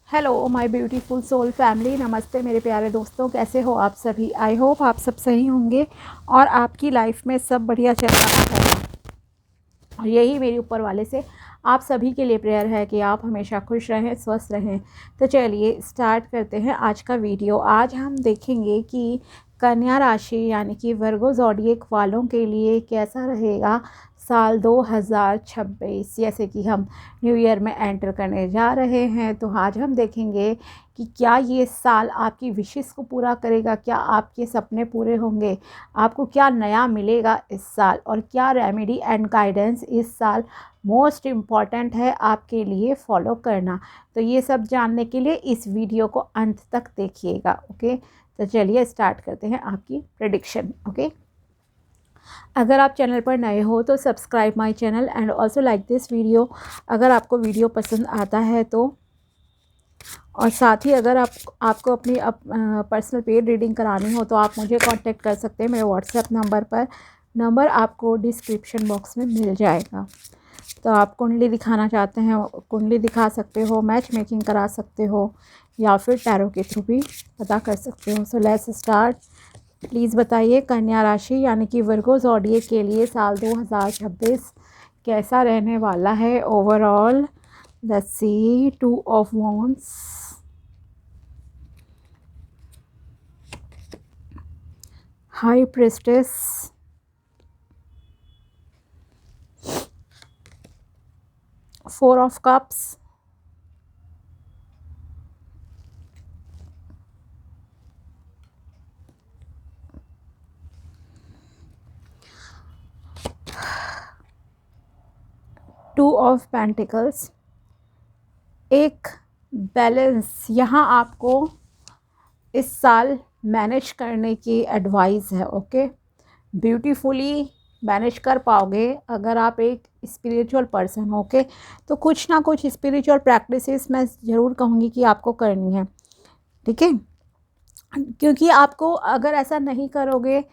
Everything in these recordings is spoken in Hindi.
Hello my beautiful soul family, नमस्ते मेरे प्यारे दोस्तों। कैसे हो आप सभी? आई होप आप सब सही होंगे और आपकी लाइफ में सब बढ़िया चल रहा है। और यही मेरे ऊपर वाले से आप सभी के लिए प्रेयर है कि आप हमेशा खुश रहें, स्वस्थ रहें। तो चलिए स्टार्ट करते हैं आज का वीडियो। आज हम देखेंगे कि कन्या राशि यानी कि वर्गो ज़ोडिएक वालों के लिए कैसा रहेगा साल 2026। जैसे कि हम न्यू ईयर में एंटर करने जा रहे हैं, तो आज हम देखेंगे कि क्या ये साल आपकी विशेस को पूरा करेगा, क्या आपके सपने पूरे होंगे, आपको क्या नया मिलेगा इस साल, और क्या रेमेडी एंड गाइडेंस इस साल मोस्ट इम्पॉर्टेंट है आपके लिए फॉलो करना। तो ये सब जानने के लिए इस वीडियो को अंत तक देखिएगा। ओके, तो चलिए स्टार्ट करते हैं आपकी प्रेडिक्शन। ओके, अगर आप चैनल पर नए हो तो subscribe my channel and also like this video अगर आपको वीडियो पसंद आता है तो। और साथ ही अगर आपको अपनी पर्सनल पेड रीडिंग करानी हो तो आप मुझे कांटेक्ट कर सकते हैं मेरे व्हाट्सएप नंबर पर। नंबर आपको डिस्क्रिप्शन बॉक्स में मिल जाएगा। तो आप कुंडली दिखाना चाहते हैं, कुंडली दिखा सकते हो, मैच मेकिंग करा सकते हो, या फिर टैरो के थ्रू भी पता कर सकते हो। So let's start. प्लीज़ बताइए कन्या राशि यानी कि वर्गो ज़ोडिएक के लिए साल 2026 कैसा रहने वाला है overall. Let's see, 2 of wands, high priestess, 4 of cups, two of pentacles. एक बैलेंस यहाँ आपको इस साल मैनेज करने की एडवाइस है। ओके, ब्यूटीफुली मैनेज कर पाओगे अगर आप एक स्पिरिचुअल पर्सन हो। ओके, तो कुछ ना कुछ स्पिरिचुअल प्रैक्टिसेस मैं ज़रूर कहूँगी कि आपको करनी है। ठीक है, क्योंकि आपको अगर ऐसा नहीं करोगे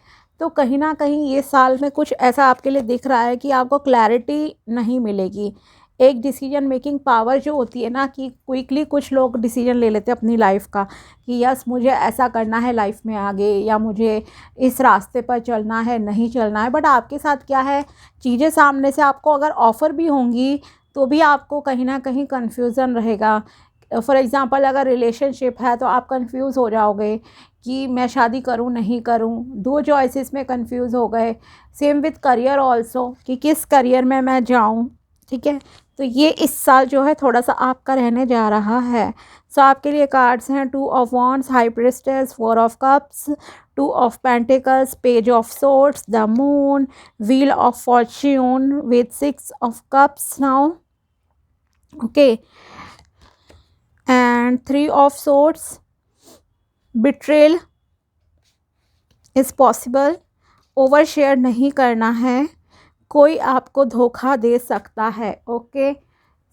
तो कहीं ना कहीं ये साल में कुछ ऐसा आपके लिए दिख रहा है कि आपको क्लैरिटी नहीं मिलेगी। एक डिसीजन मेकिंग पावर जो होती है ना, कि क्विकली कुछ लोग डिसीजन ले लेते हैं अपनी लाइफ का कि यस मुझे ऐसा करना है लाइफ में आगे, या मुझे इस रास्ते पर चलना है, नहीं चलना है। बट आपके साथ क्या है, चीज़ें सामने से आपको अगर ऑफ़र भी होंगी तो भी आपको कहीं ना कहीं कन्फ्यूज़न रहेगा। फॉर एग्ज़ाम्पल अगर रिलेशनशिप है तो आप कंफ्यूज हो जाओगे कि मैं शादी करूं नहीं करूं, दो चॉइसेस में कंफ्यूज हो गए। सेम विथ करियर ऑल्सो, कि किस करियर में मैं जाऊं। ठीक है, तो ये इस साल जो है थोड़ा सा आपका रहने जा रहा है। सो आपके लिए कार्ड्स हैं 2 of wands, high priestess, 4 of cups, 2 of pentacles, page of swords, the moon, wheel of Fortune with 6 of cups now. Okay, and 3 of swords, betrayal is possible। Over share नहीं करना है, कोई आपको धोखा दे सकता है। Okay,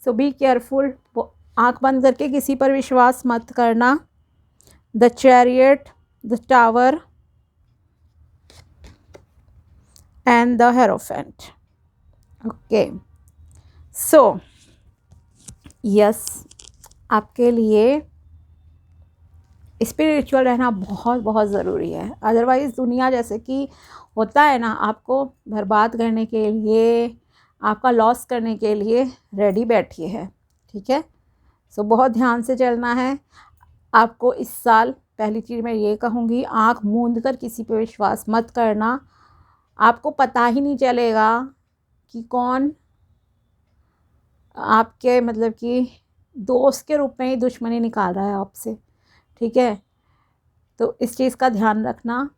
so be careful. आंख बंद करके किसी पर विश्वास मत करना। The chariot, the tower and the hierophant. Okay, so yes, आपके लिए स्पिरिचुअल रहना बहुत बहुत ज़रूरी है। अदरवाइज़ दुनिया जैसे कि होता है ना, आपको बर्बाद करने के लिए, आपका लॉस करने के लिए रेडी बैठी है। ठीक है, सो बहुत ध्यान से चलना है आपको इस साल। पहली चीज़ मैं ये कहूँगी, आँख मूंद कर किसी पे विश्वास मत करना। आपको पता ही नहीं चलेगा कि कौन आपके मतलब कि दोस्त के रूप में ही दुश्मनी निकाल रहा है आपसे। ठीक है, तो इस चीज़ का ध्यान रखना।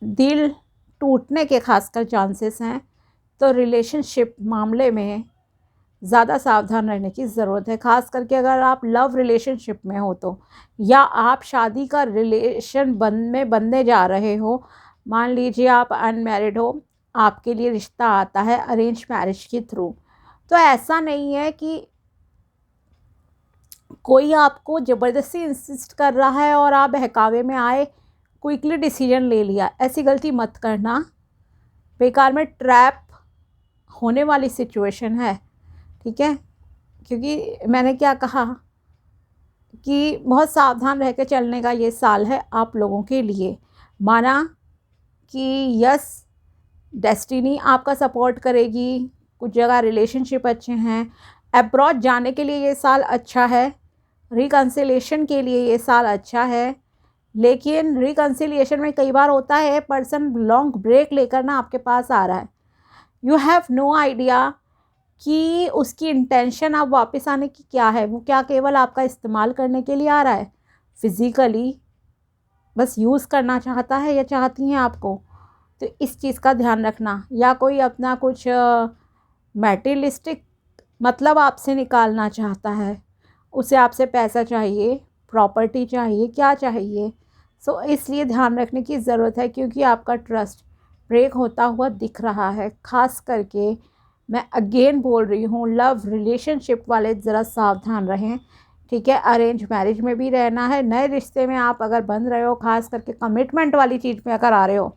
दिल टूटने के खासकर चांसेस हैं, तो रिलेशनशिप मामले में ज़्यादा सावधान रहने की ज़रूरत है। ख़ास करके अगर आप लव रिलेशनशिप में हो तो, या आप शादी का रिलेशन बनने जा रहे हो। मान लीजिए आप अनमैरिड हो, आपके लिए रिश्ता आता है अरेंज मैरिज के थ्रू, तो ऐसा नहीं है कि कोई आपको ज़बरदस्ती इंसिस्ट कर रहा है और आप बहकावे में आए, क्विकली डिसीजन ले लिया। ऐसी गलती मत करना, बेकार में ट्रैप होने वाली सिचुएशन है। ठीक है, क्योंकि मैंने क्या कहा कि बहुत सावधान रह के चलने का ये साल है आप लोगों के लिए। माना कि यस, डेस्टिनी आपका सपोर्ट करेगी, कुछ जगह रिलेशनशिप अच्छे हैं, अब्रॉड जाने के लिए ये साल अच्छा है, रिकन्सिलिएशन के लिए ये साल अच्छा है। लेकिन रिकन्सिलिएशन में कई बार होता है पर्सन लॉन्ग ब्रेक लेकर ना आपके पास आ रहा है, यू हैव नो आइडिया कि उसकी इंटेंशन आप वापस आने की क्या है। वो क्या केवल आपका इस्तेमाल करने के लिए आ रहा है, फिज़िकली बस यूज़ करना चाहता है या चाहती हैं आपको? तो इस चीज़ का ध्यान रखना। या कोई अपना कुछ मैटेरियलिस्टिक मतलब आपसे निकालना चाहता है, उसे आपसे पैसा चाहिए, प्रॉपर्टी चाहिए, क्या चाहिए। सो इसलिए ध्यान रखने की ज़रूरत है, क्योंकि आपका ट्रस्ट ब्रेक होता हुआ दिख रहा है। ख़ास करके मैं अगेन बोल रही हूँ, लव रिलेशनशिप वाले ज़रा सावधान रहें, ठीक है। अरेंज मैरिज में भी रहना है, नए रिश्ते में आप अगर बन रहे हो, ख़ास करके कमिटमेंट वाली चीज़ में अगर आ रहे हो,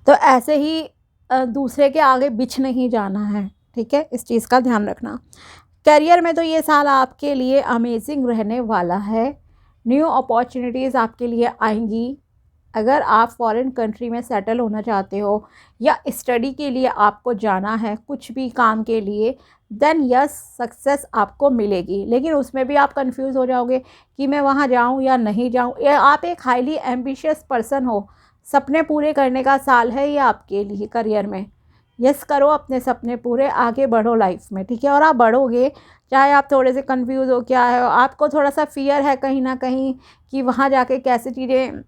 तो ऐसे ही दूसरे के आगे बिछ नहीं जाना है, ठीक है। इस चीज़ का ध्यान रखना। करियर में तो ये साल आपके लिए अमेजिंग रहने वाला है। न्यू अपॉर्चुनिटीज़ आपके लिए आएंगी। अगर आप फॉरेन कंट्री में सेटल होना चाहते हो या स्टडी के लिए आपको जाना है, कुछ भी काम के लिए, देन यस, सक्सेस आपको मिलेगी। लेकिन उसमें भी आप कंफ्यूज हो जाओगे कि मैं वहाँ जाऊँ या नहीं जाऊँ। या आप एक हाईली एम्बिशियस पर्सन हो, सपने पूरे करने का साल है ये आपके लिए करियर में। यस, करो अपने सपने पूरे, आगे बढ़ो लाइफ में, ठीक है। और आप बढ़ोगे, चाहे आप थोड़े से कंफ्यूज हो, क्या है आपको थोड़ा सा फियर है कहीं ना कहीं कि वहाँ जाके कैसे चीज़ें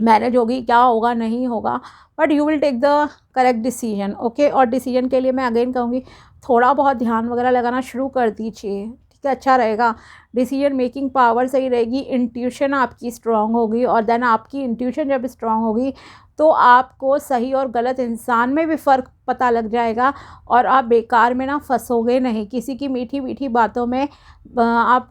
मैनेज होगी, क्या होगा नहीं होगा, but you will take the correct decision, okay. और डिसीजन के लिए मैं अगेन कहूँगी, थोड़ा बहुत ध्यान वगैरह लगाना शुरू कर दीजिए, ठीक है, अच्छा रहेगा। डिसीजन मेकिंग पावर सही रहेगी, इंट्यूशन आपकी स्ट्रांग होगी, और देन आपकी इंट्यूशन जब स्ट्रांग होगी तो आपको सही और गलत इंसान में भी फ़र्क पता लग जाएगा, और आप बेकार में ना फंसोगे नहीं किसी की मीठी मीठी बातों में। आप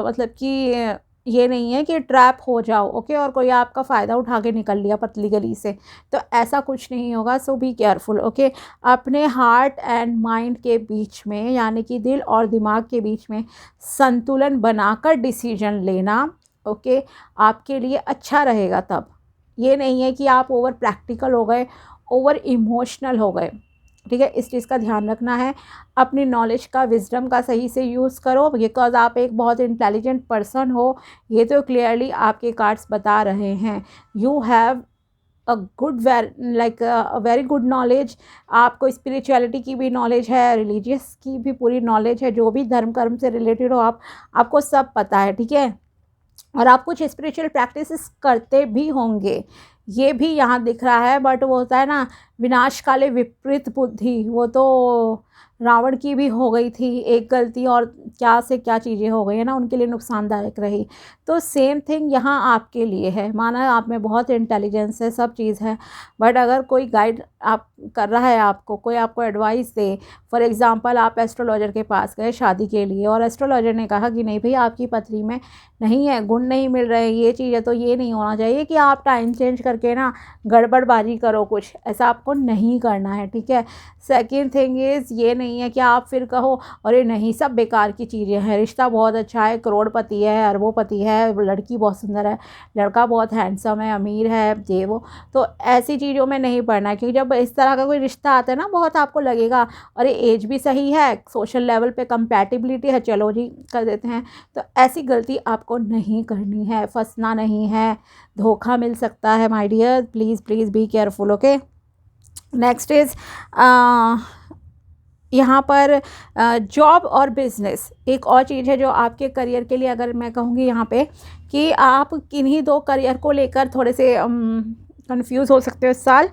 मतलब कि ये नहीं है कि ट्रैप हो जाओ, ओके, और कोई आपका फ़ायदा उठा के निकल लिया पतली गली से, तो ऐसा कुछ नहीं होगा। सो बी केयरफुल, ओके। अपने हार्ट एंड माइंड के बीच में, यानी कि दिल और दिमाग के बीच में संतुलन बनाकर डिसीजन लेना, ओके, आपके लिए अच्छा रहेगा। तब ये नहीं है कि आप ओवर प्रैक्टिकल हो गए, ओवर इमोशनल हो गए, ठीक है। इस चीज़ का ध्यान रखना है। अपनी नॉलेज का, विजडम का सही से यूज़ करो, बिकॉज आप एक बहुत इंटेलिजेंट पर्सन हो, ये तो क्लियरली आपके कार्ड्स बता रहे हैं। You have a good very good knowledge. आपको स्पिरिचुअलिटी की भी नॉलेज है, रिलीजियस की भी पूरी नॉलेज है, जो भी धर्म कर्म से रिलेटेड हो आपको सब पता है, ठीक है। और आप कुछ स्पिरिचुअल प्रैक्टिसेस करते भी होंगे, ये भी यहाँ दिख रहा है। बट वो होता है ना, विनाश काले विपरीत बुद्धि, वो तो रावण की भी हो गई थी एक गलती, और क्या से क्या चीज़ें हो गई है ना, उनके लिए नुकसानदायक रही। तो सेम थिंग यहाँ आपके लिए है। माना आप में बहुत इंटेलिजेंस है, सब चीज़ है, बट अगर कोई गाइड आप कर रहा है आपको, कोई आपको एडवाइस दे, फॉर एग्ज़ाम्पल आप एस्ट्रोलॉजर के पास गए शादी के लिए, और एस्ट्रोलॉजर ने कहा कि नहीं भाई, आपकी पथरी में नहीं है, गुण नहीं मिल रहे हैं, ये चीज़ है, तो ये नहीं होना चाहिए कि आप टाइम चेंज करके ना गड़बड़बाजी करो, कुछ ऐसा आपको नहीं करना है, ठीक है। सेकेंड थिंग इज़, ये नहीं है कि आप फिर कहो अरे नहीं, सब बेकार की चीज़ें हैं, रिश्ता बहुत अच्छा है, करोड़पति है, अरबोपति है, लड़की बहुत सुंदर है, लड़का बहुत हैंडसम है, अमीर है, ये वो, तो ऐसी चीज़ों में नहीं पड़ना है। क्योंकि जब इस तरह का कोई रिश्ता आता है ना, बहुत आपको लगेगा अरे एज भी सही है, सोशल लेवल पे कंपैटिबिलिटी है, चलो जी कर देते हैं। तो ऐसी गलती आपको नहीं करनी है, फंसना नहीं है, धोखा मिल सकता है my dear, please please be careful, okay. Next is यहाँ पर जॉब और बिजनेस, एक और चीज़ है जो आपके करियर के लिए, अगर मैं कहूँगी यहाँ पे कि आप किन्हीं दो करियर को लेकर थोड़े से कंफ्यूज हो सकते हो इस साल।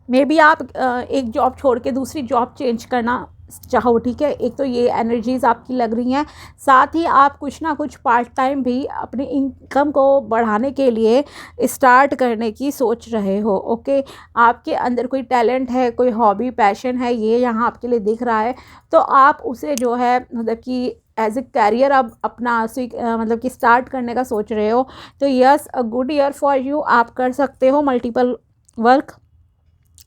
मे बी आप एक जॉब छोड़ के दूसरी जॉब चेंज करना चाहो, ठीक है। एक तो ये एनर्जीज़ आपकी लग रही हैं, साथ ही आप कुछ ना कुछ पार्ट टाइम भी अपनी इनकम को बढ़ाने के लिए स्टार्ट करने की सोच रहे हो, ओके। आपके अंदर कोई टैलेंट है, कोई हॉबी, पैशन है, ये यहाँ आपके लिए दिख रहा है, तो आप उसे जो है मतलब कि एज ए कैरियर अब अपना मतलब कि स्टार्ट करने का सोच रहे हो, तो yes, a good year for you, आप कर सकते हो मल्टीपल वर्क।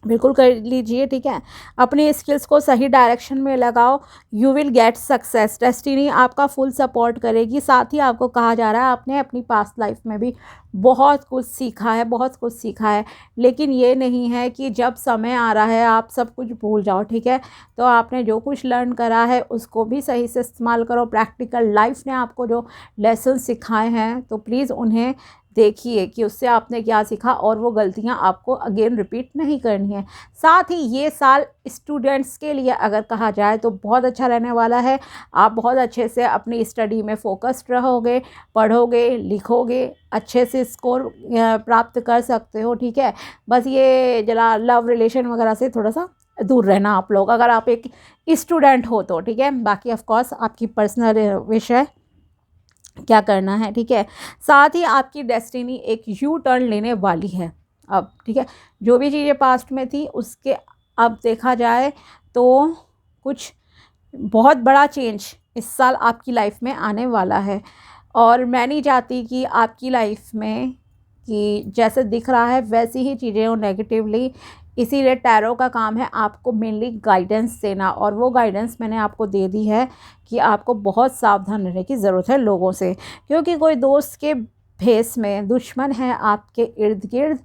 बिल्कुल कर लीजिए, ठीक है। अपनी स्किल्स को सही डायरेक्शन में लगाओ, you will get success. Destiny आपका फुल सपोर्ट करेगी। साथ ही आपको कहा जा रहा है आपने अपनी पास्ट लाइफ में भी बहुत कुछ सीखा है, बहुत कुछ सीखा है, लेकिन ये नहीं है कि जब समय आ रहा है आप सब कुछ भूल जाओ, ठीक है। तो आपने जो कुछ लर्न करा है उसको भी सही से इस्तेमाल करो। प्रैक्टिकल लाइफ ने आपको जो लेसन सिखाए हैं तो प्लीज़ उन्हें देखिए कि उससे आपने क्या सीखा और वो गलतियां आपको अगेन रिपीट नहीं करनी है। साथ ही ये साल स्टूडेंट्स के लिए अगर कहा जाए तो बहुत अच्छा रहने वाला है। आप बहुत अच्छे से अपनी स्टडी में फोकस्ड रहोगे, पढ़ोगे, लिखोगे, अच्छे से स्कोर प्राप्त कर सकते हो, ठीक है। बस ये जरा लव रिलेशन वगैरह से थोड़ा सा दूर रहना आप लोग, अगर आप एक स्टूडेंट हो तो, ठीक है। बाकी ऑफ कोर्स आपकी पर्सनल विश है क्या करना है, ठीक है। साथ ही आपकी डेस्टिनी एक यू टर्न लेने वाली है अब, ठीक है। जो भी चीज़ें पास्ट में थी उसके अब देखा जाए तो कुछ बहुत बड़ा चेंज इस साल आपकी लाइफ में आने वाला है। और मैं नहीं चाहती कि आपकी लाइफ में कि जैसे दिख रहा है वैसी ही चीज़ें हो नेगेटिवली, इसीलिए टैरो का काम है आपको मेनली गाइडेंस देना, और वो गाइडेंस मैंने आपको दे दी है कि आपको बहुत सावधान रहने की ज़रूरत है लोगों से, क्योंकि कोई दोस्त के भेस में दुश्मन है आपके इर्द गिर्द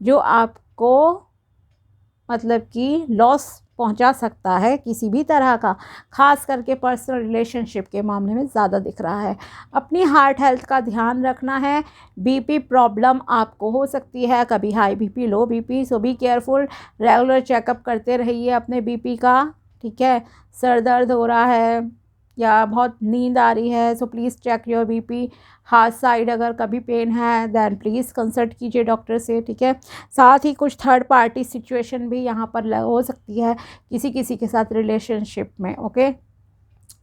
जो आपको मतलब कि लॉस पहुंचा सकता है किसी भी तरह का, ख़ास करके पर्सनल रिलेशनशिप के मामले में ज़्यादा दिख रहा है। अपनी हार्ट हेल्थ का ध्यान रखना है। बीपी प्रॉब्लम आपको हो सकती है, कभी high BP, low BP, so be careful. Regular checkup करते रहिए अपने बीपी का, ठीक है। सर दर्द हो रहा है या बहुत नींद आ रही है so please check your BP. Heart side अगर कभी पेन है दैन प्लीज़ कंसल्ट कीजिए डॉक्टर से, ठीक है। साथ ही कुछ थर्ड पार्टी सिचुएशन भी यहाँ पर हो सकती है किसी किसी के साथ रिलेशनशिप में, ओके।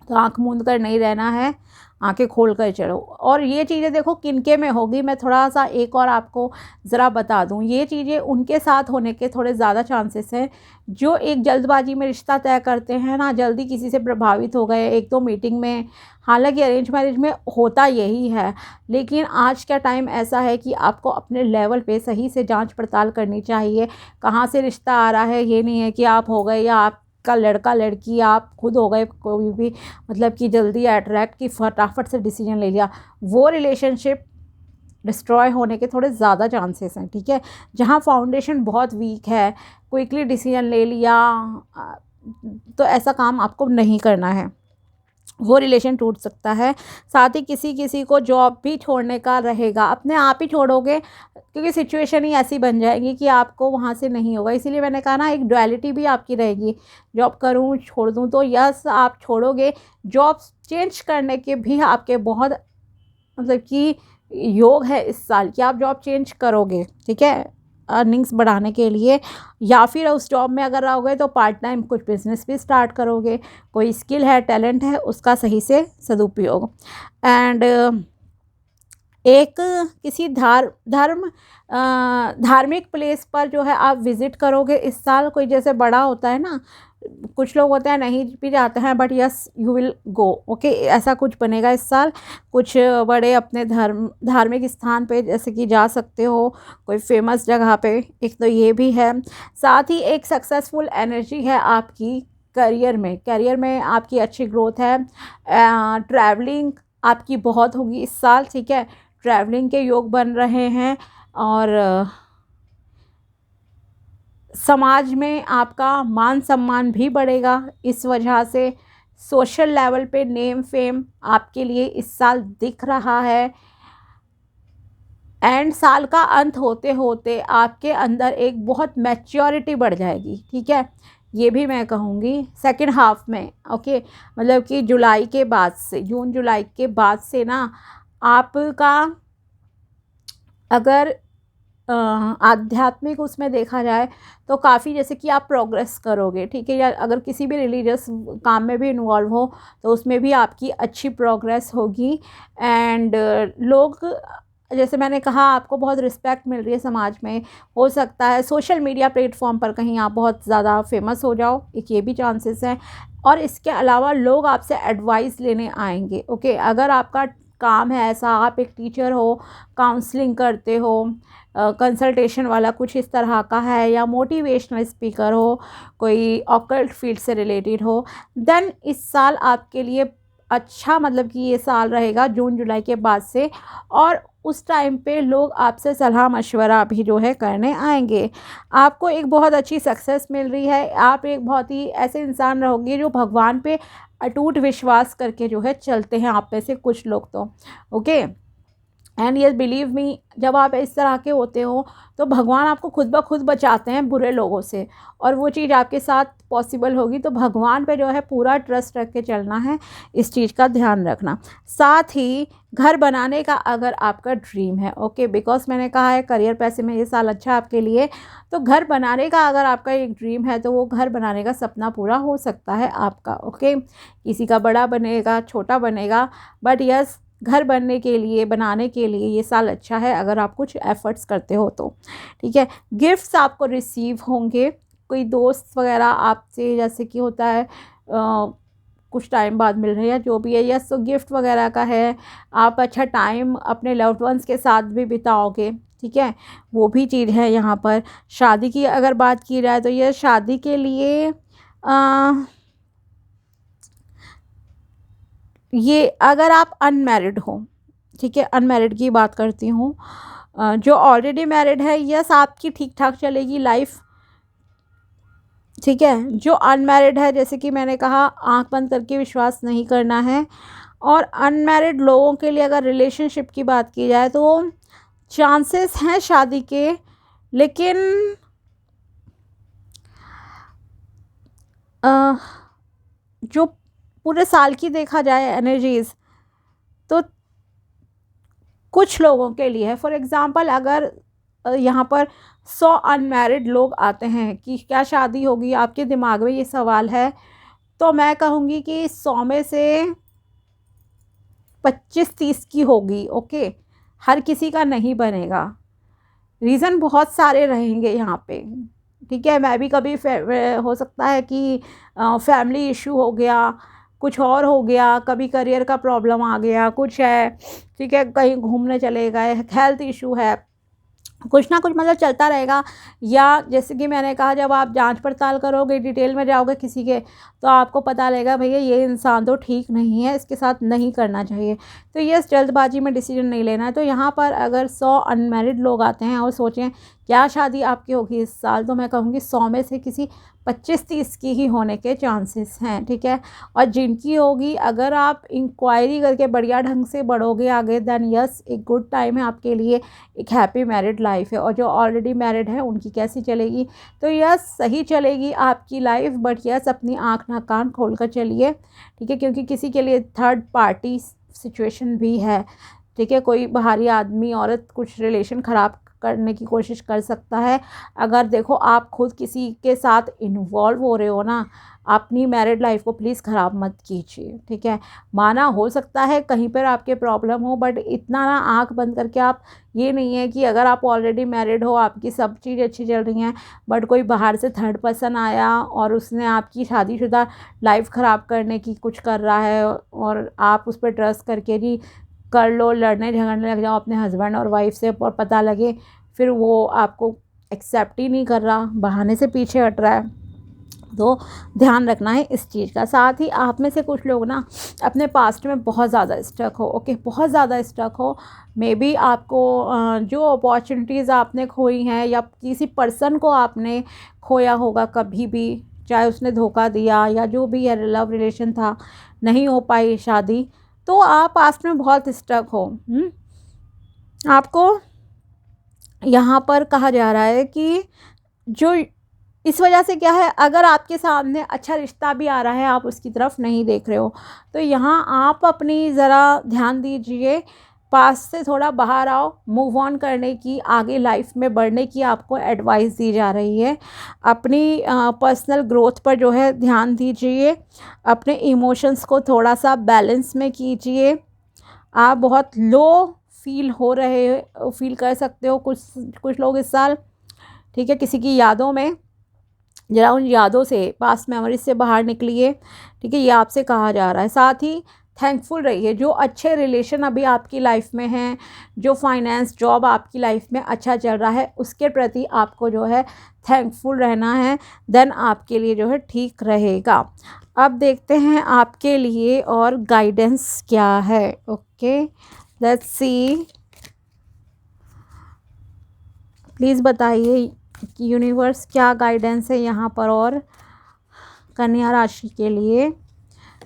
तो आँख मूंद कर नहीं रहना है, आंखें खोल कर चलो। और ये चीज़ें देखो किनके में होगी, मैं थोड़ा सा एक और आपको ज़रा बता दूं, ये चीज़ें उनके साथ होने के थोड़े ज़्यादा चांसेस हैं जो एक जल्दबाजी में रिश्ता तय करते हैं ना, जल्दी किसी से प्रभावित हो गए एक दो मीटिंग में। हालांकि अरेंज मैरिज में होता यही है, लेकिन आज का टाइम ऐसा है कि आपको अपने लेवल पे सही से जांच पड़ताल करनी चाहिए कहाँ से रिश्ता आ रहा है। ये नहीं है कि आप हो गए या आपका लड़का लड़की आप खुद हो गए कोई भी, मतलब कि जल्दी अट्रैक्ट की फटाफट से डिसीजन ले लिया, वो रिलेशनशिप डिस्ट्रॉय होने के थोड़े ज़्यादा चांसेस हैं, ठीक है। जहाँ फाउंडेशन बहुत वीक है, क्विकली डिसीजन ले लिया, तो ऐसा काम आपको नहीं करना है, वो रिलेशन टूट सकता है। साथ ही किसी किसी को जॉब भी छोड़ने का रहेगा, अपने आप ही छोड़ोगे क्योंकि सिचुएशन ही ऐसी बन जाएगी कि आपको वहाँ से नहीं होगा। इसीलिए मैंने कहा ना, एक डुअलिटी भी आपकी रहेगी, जॉब करूँ छोड़ दूँ, तो यस आप छोड़ोगे। जॉब चेंज करने के भी आपके बहुत मतलब कि योग है इस साल कि आप जॉब चेंज करोगे, ठीक है, अर्निंग्स बढ़ाने के लिए। या फिर उस जॉब में अगर रहोगे तो पार्ट टाइम कुछ बिजनेस भी स्टार्ट करोगे। कोई स्किल है, टैलेंट है, उसका सही से सदुपयोग। एंड एक किसी धार्मिक प्लेस पर जो है आप विज़िट करोगे इस साल। कोई जैसे बड़ा होता है ना, कुछ लोग होते हैं नहीं भी जाते हैं, but yes you will go, okay. ऐसा कुछ बनेगा इस साल, कुछ बड़े अपने धार्मिक स्थान पे जैसे कि जा सकते हो, कोई फेमस जगह पे, एक तो ये भी है। साथ ही एक सक्सेसफुल एनर्जी है आपकी करियर में आपकी अच्छी ग्रोथ है। ट्रैवलिंग आपकी बहुत होगी इस साल, ठीक है, ट्रैवलिंग के योग बन रहे हैं। और समाज में आपका मान सम्मान भी बढ़ेगा इस वजह से। सोशल लेवल पे नेम फेम आपके लिए इस साल दिख रहा है। एंड साल का अंत होते होते आपके अंदर एक बहुत मैच्योरिटी बढ़ जाएगी, ठीक है। ये भी मैं कहूँगी सेकंड हाफ में, ओके। मतलब कि जुलाई के बाद से, जून जुलाई के बाद से ना, आपका अगर आध्यात्मिक उसमें देखा जाए तो काफ़ी जैसे कि आप प्रोग्रेस करोगे, ठीक है। या अगर किसी भी रिलीजियस काम में भी इन्वॉल्व हो तो उसमें भी आपकी अच्छी प्रोग्रेस होगी। एंड लोग, जैसे मैंने कहा, आपको बहुत रिस्पेक्ट मिल रही है समाज में। हो सकता है सोशल मीडिया प्लेटफॉर्म पर कहीं आप बहुत ज़्यादा फेमस हो जाओ, एक ये भी चांसेस हैं। और इसके अलावा लोग आपसे एडवाइस लेने आएंगे, ओके। अगर आपका काम है ऐसा, आप एक टीचर हो, काउंसलिंग करते हो, कंसल्टेशन वाला कुछ इस तरह का है, या मोटिवेशनल स्पीकर हो, कोई ऑकल्ट फील्ड से रिलेटेड हो, देन इस साल आपके लिए अच्छा, मतलब कि ये साल रहेगा जून जुलाई के बाद से। और उस टाइम पे लोग आपसे सलाह मशवरा भी जो है करने आएंगे। आपको एक बहुत अच्छी सक्सेस मिल रही है। आप एक बहुत ही ऐसे इंसान रहोगे जो भगवान पे अटूट विश्वास करके जो है चलते हैं, आप में से कुछ लोग तो। Okay, and yes believe me, जब आप इस तरह के होते हो तो भगवान आपको खुद ब खुद बचाते हैं बुरे लोगों से, और वो चीज़ आपके साथ पॉसिबल होगी तो भगवान पे जो है पूरा ट्रस्ट रख के चलना है, इस चीज़ का ध्यान रखना। साथ ही घर बनाने का अगर आपका ड्रीम है, ओके, बिकॉज मैंने कहा है करियर पैसे में ये साल अच्छा आपके लिए, तो घर बनाने का अगर आपका एक ड्रीम है तो वो घर बनाने का सपना पूरा हो सकता है आपका। ओके, किसी का बड़ा बनेगा, छोटा बनेगा, बट यस, घर बनने के लिए, बनाने के लिए ये साल अच्छा है अगर आप कुछ एफ़र्ट्स करते हो तो। ठीक है, गिफ्ट्स आपको रिसीव होंगे, कोई दोस्त वगैरह आपसे, जैसे कि होता है कुछ टाइम बाद मिल रहे हैं, जो भी है, यस, तो गिफ्ट वगैरह का है। आप अच्छा टाइम अपने लव्ड वंस के साथ भी बिताओगे, ठीक है, वो भी चीज़ है यहाँ पर। शादी की अगर बात की जाए तो ये शादी के लिए ये अगर आप अनमैरिड हो, ठीक है, अनमैरिड की बात करती हूँ, जो ऑलरेडी मैरिड है, यस, आपकी ठीक ठाक चलेगी लाइफ, ठीक है। जो अनमैरिड है, जैसे कि मैंने कहा, आंख बंद करके विश्वास नहीं करना है। और अनमैरिड लोगों के लिए अगर रिलेशनशिप की बात की जाए तो चांसेस हैं शादी के, लेकिन जो पूरे साल की देखा जाए एनर्जीज़, तो कुछ लोगों के लिए है। फॉर एग्ज़ाम्पल, अगर यहाँ पर 100 अनमैरिड लोग आते हैं कि क्या शादी होगी, आपके दिमाग में ये सवाल है, तो मैं कहूँगी कि 100 में से 25-30 की होगी। ओके, हर किसी का नहीं बनेगा, रीज़न बहुत सारे रहेंगे यहाँ पे, ठीक है। मैं भी कभी हो सकता है कि फैमिली इशू हो गया, कुछ और हो गया, कभी करियर का प्रॉब्लम आ गया, कुछ है, ठीक है, कहीं घूमने चले गए, हेल्थ इशू है, कुछ ना कुछ मतलब चलता रहेगा। या जैसे कि मैंने कहा, जब आप जांच पड़ताल करोगे, डिटेल में जाओगे किसी के, तो आपको पता लगेगा भैया ये इंसान तो ठीक नहीं है, इसके साथ नहीं करना चाहिए। तो ये जल्दबाजी में डिसीजन नहीं लेना है। तो यहाँ पर अगर 100 अनमैरिड लोग आते हैं और सोचें क्या शादी आपकी होगी इस साल, तो मैं कहूँगी 100 में से किसी 25-30 की ही होने के चांसेस हैं, ठीक है। और जिनकी होगी, अगर आप इंक्वायरी करके बढ़िया ढंग से बढ़ोगे आगे, देन यस, एक गुड टाइम है आपके लिए, एक हैप्पी मैरिड लाइफ है। और जो ऑलरेडी मैरिड है उनकी कैसी चलेगी, तो यस, सही चलेगी आपकी लाइफ, बट यस, अपनी आँख ना कान खोल कर चलिए, ठीक है, क्योंकि किसी के लिए थर्ड पार्टी सिचुएशन भी है, ठीक है। कोई बाहरी आदमी औरत कुछ रिलेशन ख़राब करने की कोशिश कर सकता है। अगर देखो आप खुद किसी के साथ इन्वॉल्व हो रहे हो ना, अपनी मैरिड लाइफ को प्लीज़ ख़राब मत कीजिए, ठीक है। माना हो सकता है कहीं पर आपके प्रॉब्लम हो, बट इतना ना आंख बंद करके आप, ये नहीं है कि अगर आप ऑलरेडी मैरिड हो, आपकी सब चीज़ अच्छी चल रही हैं, बट कोई बाहर से थर्ड पर्सन आया और उसने आपकी शादीशुदा लाइफ ख़राब करने की कुछ कर रहा है, और आप उस पर ट्रस्ट करके जी कर लो, लड़ने झगड़ने लग जाओ अपने हस्बैंड और वाइफ से, और पता लगे फिर वो आपको एक्सेप्ट ही नहीं कर रहा, बहाने से पीछे हट रहा है, तो ध्यान रखना है इस चीज़ का। साथ ही आप में से कुछ लोग ना अपने पास्ट में बहुत ज़्यादा स्टक हो, ओके, बहुत ज़्यादा स्टक हो। मे बी आपको जो अपॉर्चुनिटीज़ आपने खोई हैं, या किसी पर्सन को आपने खोया होगा कभी भी, चाहे उसने धोखा दिया या जो भी है, लव रिलेशन था, नहीं हो पाई शादी, तो आप पास्ट में बहुत स्टक हो। आपको यहाँ पर कहा जा रहा है कि जो इस वजह से क्या है, अगर आपके सामने अच्छा रिश्ता भी आ रहा है, आप उसकी तरफ नहीं देख रहे हो, तो यहाँ आप अपनी ज़रा ध्यान दीजिए, पास से थोड़ा बाहर आओ, मूव ऑन करने की, आगे लाइफ में बढ़ने की आपको एडवाइस दी जा रही है। अपनी पर्सनल ग्रोथ पर जो है ध्यान दीजिए, अपने इमोशंस को थोड़ा सा बैलेंस में कीजिए। आप बहुत लो फील कर सकते हो कुछ लोग इस साल, ठीक है, किसी की यादों में, जरा उन यादों से, पास्ट मेमोरीज से बाहर निकलिए, ठीक है, ये आपसे कहा जा रहा है। साथ ही थैंकफुल रहिए। जो अच्छे रिलेशन अभी आपकी लाइफ में हैं, जो फाइनेंस जॉब आपकी लाइफ में अच्छा चल रहा है, उसके प्रति आपको जो है थैंकफुल रहना है, देन आपके लिए जो है ठीक रहेगा। अब देखते हैं आपके लिए और गाइडेंस क्या है। Okay, let's see. प्लीज़ बताइए कि यूनिवर्स क्या गाइडेंस है यहाँ पर और कन्या राशि के लिए।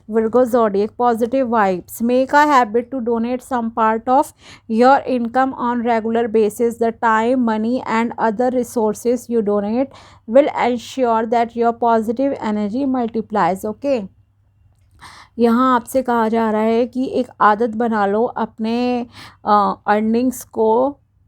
Virgo zodiac, positive vibes. Make a habit to donate some part of your income on regular basis. The time, money and other resources you donate will ensure that your positive energy multiplies. Okay. यहाँ आपसे कहा जा रहा है कि एक आदत बना लो अपने अर्निंग्स को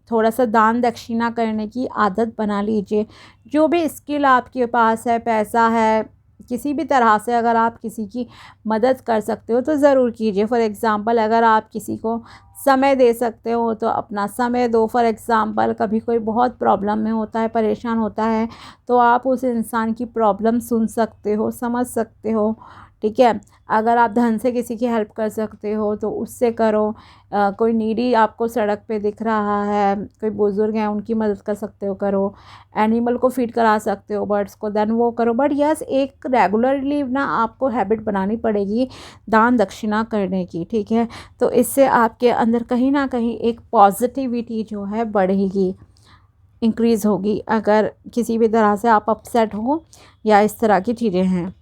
थोड़ा सा दान दक्षिणा करने की आदत बना लीजिए। जो भी स्किल आपके पास है, पैसा है, किसी भी तरह से अगर आप किसी की मदद कर सकते हो तो ज़रूर कीजिए। फॉर एग्ज़ाम्पल अगर आप किसी को समय दे सकते हो तो अपना समय दो। फॉर एग्ज़ाम्पल कभी कोई बहुत प्रॉब्लम में होता है, परेशान होता है, तो आप उस इंसान की प्रॉब्लम सुन सकते हो, समझ सकते हो। ठीक है, अगर आप धन से किसी की हेल्प कर सकते हो तो उससे करो। कोई नीडी आपको सड़क पे दिख रहा है, कोई बुज़ुर्ग हैं, उनकी मदद कर सकते हो, करो। एनिमल को फीड करा सकते हो, बर्ड्स को, देन वो करो। बट यस, एक रेगुलरली ना आपको हैबिट बनानी पड़ेगी दान दक्षिणा करने की। ठीक है, तो इससे आपके अंदर कहीं ना कहीं एक पॉजिटिविटी जो है बढ़ेगी, इंक्रीज़ होगी। अगर किसी भी तरह से आप अपसेट हो या इस तरह की चीज़ें हैं।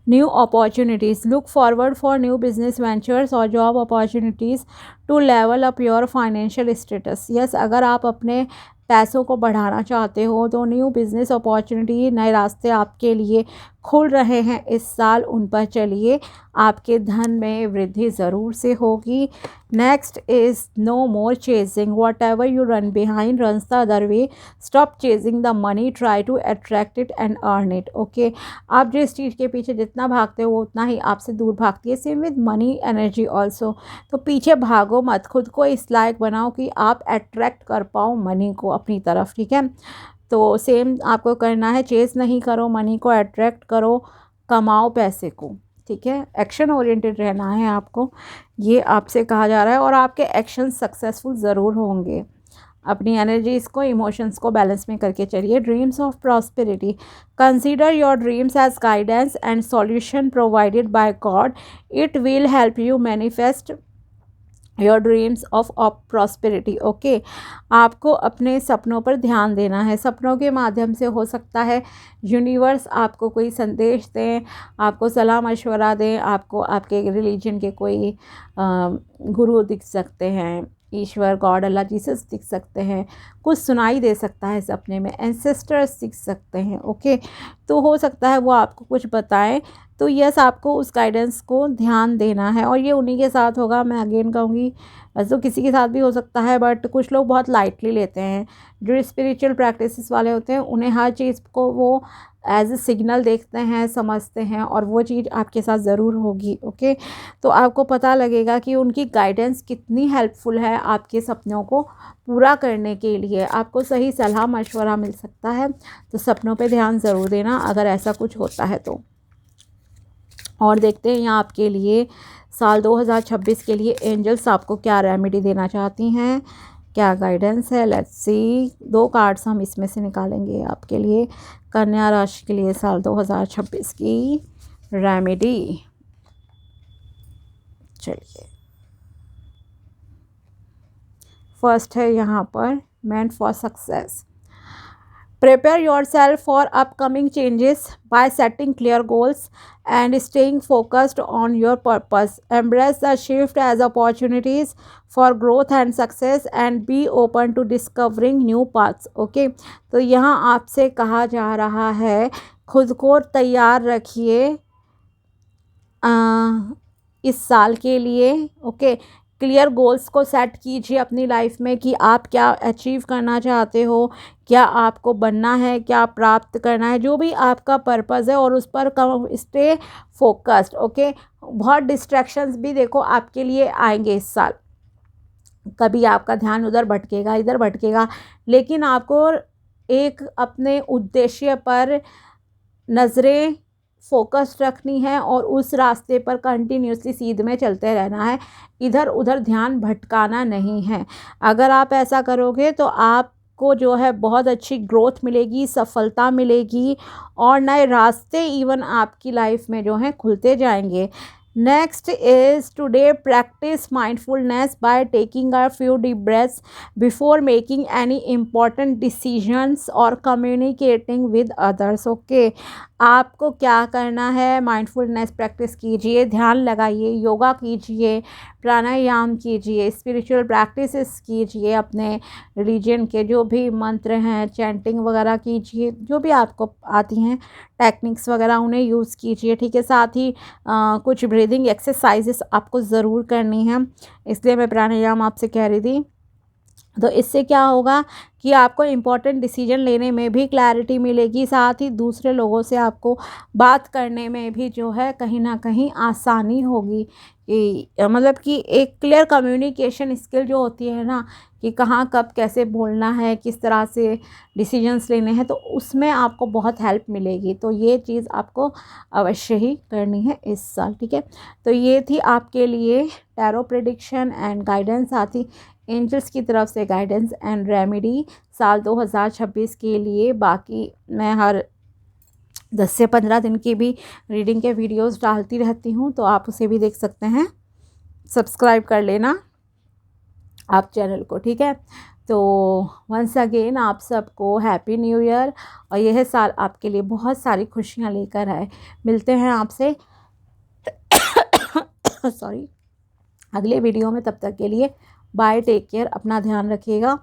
New opportunities. Look forward for new business ventures or job opportunities to level up your financial status. Yes, अगर आप अपने पैसों को बढ़ाना चाहते हो तो न्यू बिज़नेस अपॉर्चुनिटी, नए रास्ते आपके लिए खुल रहे हैं इस साल, उन पर चलिए, आपके धन में वृद्धि ज़रूर से होगी। Next is no more chasing, whatever you run behind runs the other way, stop chasing the money, try to attract it and earn it. Okay, आप जिस चीज़ के पीछे जितना भागते हो वो उतना ही आपसे दूर भागती है। Same with money energy also. तो पीछे भागो मत, खुद को इस लायक बनाओ कि आप अट्रैक्ट कर पाओ मनी को अपनी तरफ। ठीक है, तो सेम आपको करना है, चेस नहीं करो, मनी को अट्रैक्ट करो, कमाओ पैसे को। ठीक है, एक्शन ओरिएंटेड रहना है आपको, ये आपसे कहा जा रहा है। और आपके एक्शन सक्सेसफुल ज़रूर होंगे। अपनी एनर्जीज़ को, इमोशंस को बैलेंस में करके चलिए। Dreams of prosperity, consider your dreams as guidance and solution provided by God, it will help you manifest your dreams of prosperity. Okay, आपको अपने सपनों पर ध्यान देना है। सपनों के माध्यम से हो सकता है यूनिवर्स आपको कोई संदेश दें, आपको सलाह मशवरा दें, आपको आपके रिलीजन के कोई गुरु दिख सकते हैं, ईश्वर, गॉड, अल्लाह, जीसस दिख सकते हैं, कुछ सुनाई दे सकता है सपने में, एंसेस्टर्स दिख सकते हैं। ओके, तो हो सकता है वो आपको कुछ बताएं। तो यस, आपको उस गाइडेंस को ध्यान देना है और ये उन्हीं के साथ होगा। मैं अगेन कहूँगी, वैसे तो किसी के साथ भी हो सकता है, बट कुछ लोग बहुत लाइटली लेते हैं। जो स्पिरिचुअल प्रैक्टिसेस वाले होते हैं उन्हें हर चीज़ को वो एज ए सिग्नल देखते हैं, समझते हैं, और वो चीज़ आपके साथ ज़रूर होगी। ओके, तो आपको पता लगेगा कि उनकी गाइडेंस कितनी हेल्पफुल है आपके सपनों को पूरा करने के लिए। आपको सही सलाह मशवरा मिल सकता है, तो सपनों पे ध्यान ज़रूर देना अगर ऐसा कुछ होता है तो। और देखते हैं यहाँ आपके लिए साल 2026 के लिए एंजल्स आपको क्या रेमेडी देना चाहती हैं, क्या गाइडेंस है। लेट्स सी, 2 कार्ड्स हम इसमें से निकालेंगे आपके लिए, कन्या राशि के लिए साल 2026 की रेमेडी। चलिए, फर्स्ट है यहाँ पर meant for success. Prepare yourself for upcoming changes by setting clear goals and staying focused on your purpose. Embrace the shift as opportunities for growth and success and be open to discovering new paths. Okay, तो यहाँ आपसे कहा जा रहा है खुद को तैयार रखिए इस साल के लिए। ओके, क्लियर गोल्स को सेट कीजिए अपनी लाइफ में कि आप क्या अचीव करना चाहते हो, क्या आपको बनना है, क्या प्राप्त करना है, जो भी आपका पर्पस है, और उस पर स्टे फोकस्ड। ओके, बहुत डिस्ट्रैक्शंस भी देखो आपके लिए आएंगे इस साल। कभी आपका ध्यान उधर भटकेगा, इधर भटकेगा, लेकिन आपको एक अपने उद्देश्य पर नज़रें फोकस्ड रखनी है और उस रास्ते पर कंटिन्यूसली सीध में चलते रहना है, इधर उधर ध्यान भटकाना नहीं है। अगर आप ऐसा करोगे तो आपको जो है बहुत अच्छी ग्रोथ मिलेगी, सफलता मिलेगी और नए रास्ते इवन आपकी लाइफ में जो हैं खुलते जाएंगे। Next is today practice mindfulness by taking a few deep breaths before making any important decisions or communicating with others. Okay, आपको क्या करना है, माइंडफुलनेस प्रैक्टिस कीजिए, ध्यान लगाइए, योगा कीजिए, प्राणायाम कीजिए, स्पिरिचुअल प्रैक्टिसेस कीजिए, अपने रिलीजन के जो भी मंत्र हैं, चैंटिंग वगैरह कीजिए, जो भी आपको आती हैं टेक्निक्स वगैरह उन्हें यूज़ कीजिए। ठीक है, साथ ही कुछ ब्रीदिंग एक्सरसाइजेस आपको ज़रूर करनी है, इसलिए मैं प्राणायाम आपसे कह रही थी। तो इससे क्या होगा कि आपको इम्पॉर्टेंट डिसीजन लेने में भी क्लैरिटी मिलेगी, साथ ही दूसरे लोगों से आपको बात करने में भी जो है कहीं ना कहीं आसानी होगी, कि मतलब कि एक क्लियर कम्युनिकेशन स्किल जो होती है ना, कि कहाँ कब कैसे बोलना है, किस तरह से डिसीजंस लेने हैं, तो उसमें आपको बहुत हेल्प मिलेगी। तो ये चीज़ आपको अवश्य ही करनी है इस साल। ठीक है, तो ये थी आपके लिए टैरो प्रेडिक्शन एंड गाइडेंस, साथ ही एंजल्स की तरफ से गाइडेंस एंड रेमेडी साल 2026 के लिए। बाकी मैं हर 10 से 15 दिन की भी रीडिंग के वीडियोस डालती रहती हूँ, तो आप उसे भी देख सकते हैं। सब्सक्राइब कर लेना आप चैनल को। ठीक है, तो वंस अगेन आप सबको हैप्पी न्यू ईयर, और यह साल आपके लिए बहुत सारी खुशियाँ लेकर आए। मिलते हैं आपसे सॉरी अगले वीडियो में, तब तक के लिए बाय, टेक केयर, अपना ध्यान रखिएगा।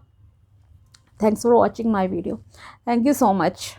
Thanks for watching my video, thank you so much.